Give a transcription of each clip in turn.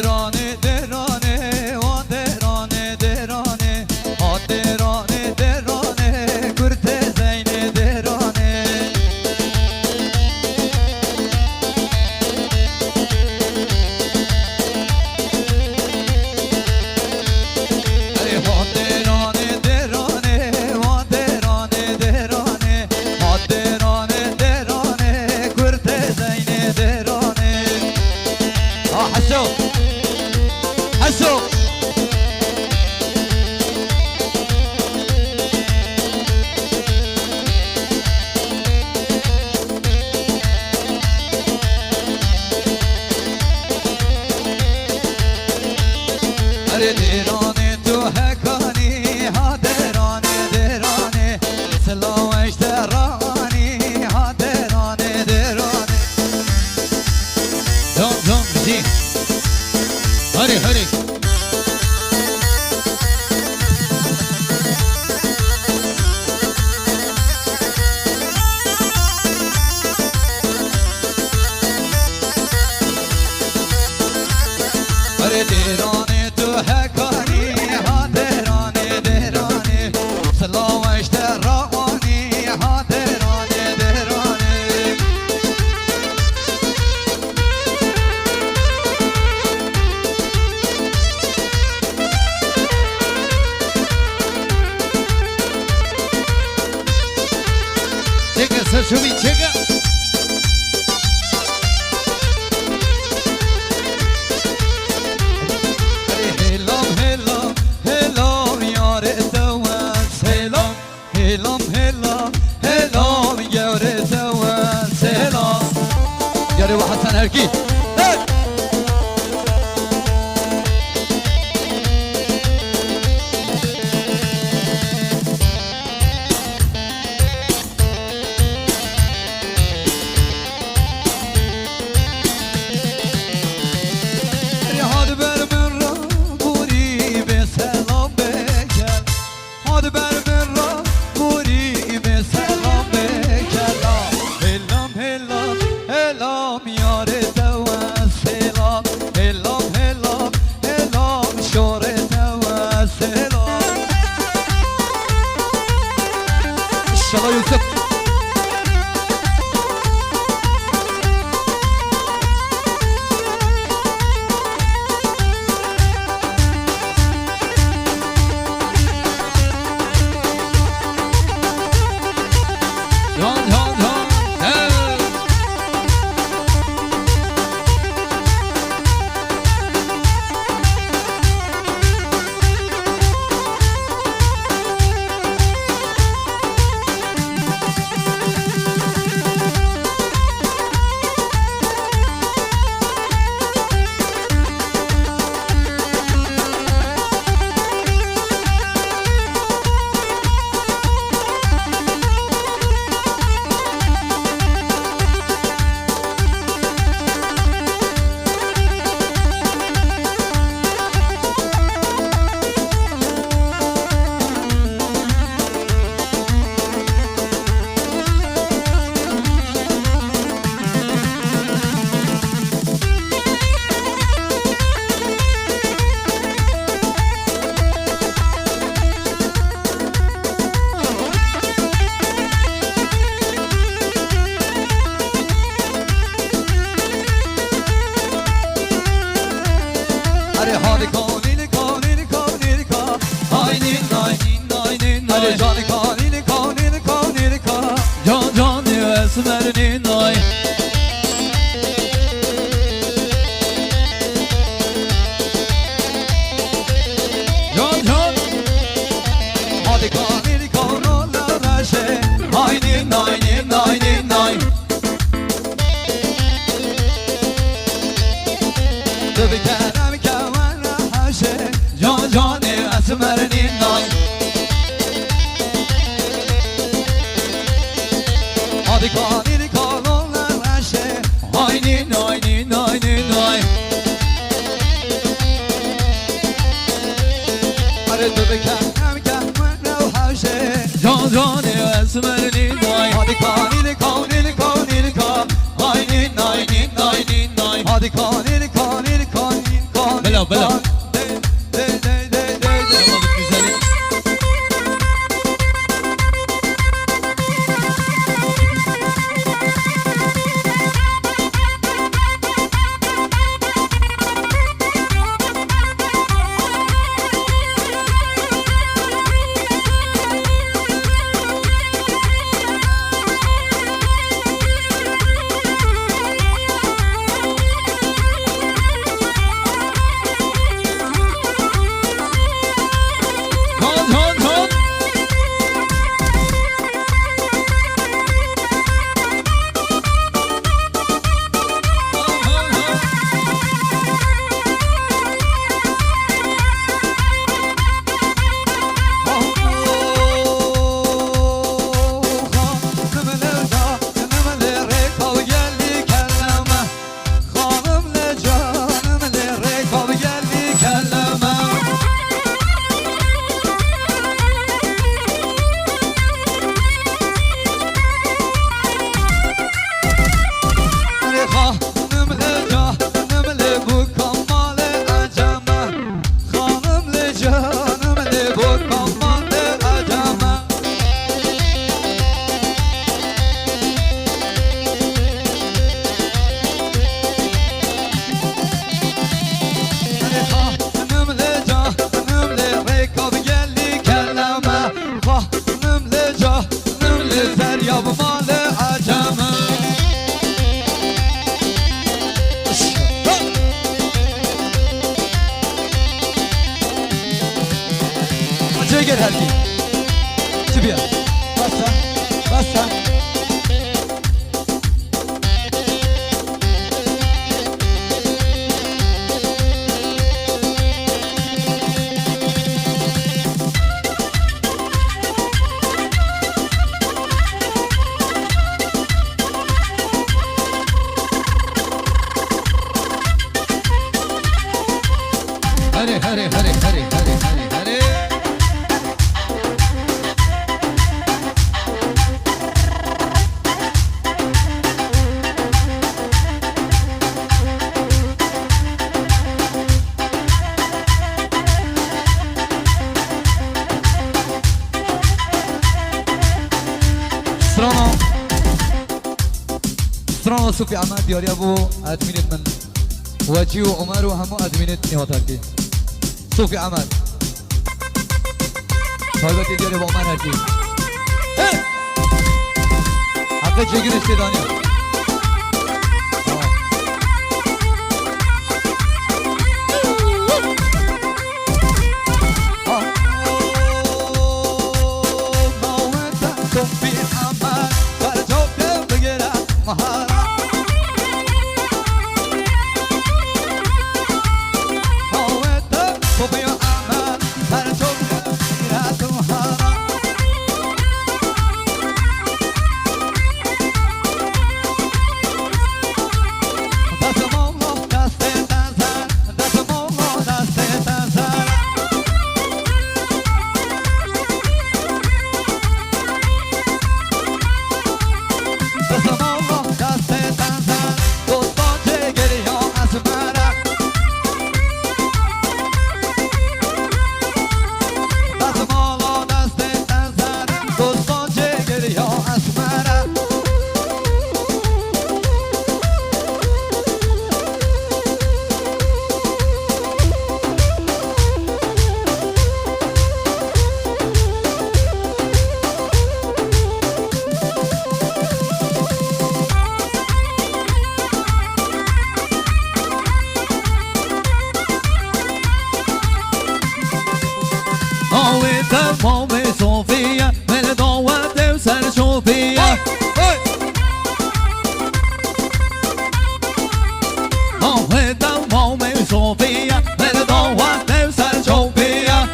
درانه درانه و درانه درانه ها درانه درانه کرد زین درانه ها درانه درانه و درانه درانه ها درانه درانه کرد زین درانه حسو حسو اره دیرانه تو هکانی ها درانه درانه سلاوش درانی ها درانه درانه دم دم زی هری هری اره دیرانه تو هکانی ها درانه درانه سلاوش درانی ها درانه درانه چکه سرشوی چکه هلام هلام هلام یاره زوان سلام یاره و حسن هرکی هاد بر من را بوری به سلام بکن هاد بر من را بوری به سلام بکن هلام هلام هلام یاره دوان سلام هلام هلام هلام شوره دوان سلام شما یوسف جان جان اسمرنی نای جان جان هادی کانی کانو لرشه نای نای نای نای تو بکرم که من رهشه جان جان اسمرنی نای هادی کانی کانو لرشه نای نای نای نای آره تو بکرم که من رهشه جان جان اسمرنی نای هادی کانی کانی کانی کانی نای نای نای نای هادی کانی کانی کانی بله Gel herki. Çıbıya. Bassa. Bassa. Hare hare hare hare hare hare hare. سترانو صوفي عماد دياري ابو ادمينت من وجي وعمر وهمو ادمينت نيواتاكي صوفي عماد صاحبتي دياري ابو عمر هركي حقا جيجن استيدانيا مامي صوفيا من دوات وسر صوفيا مامي صوفيا من دوات وسر صوفيا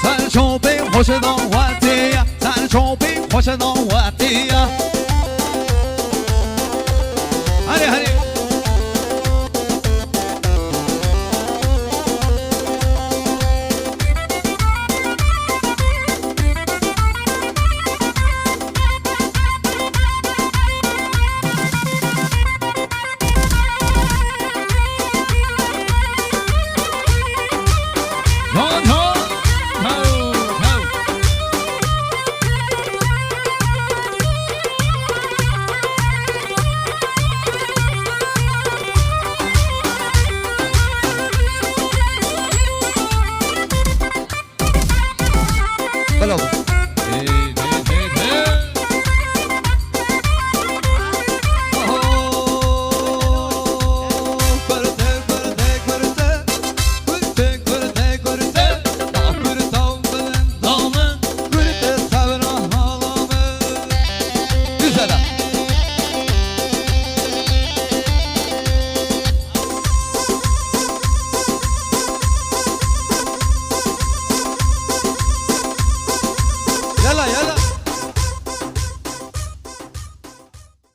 سر صوفي خوش دواتيا سر صوفي خوش دواتيا هري هري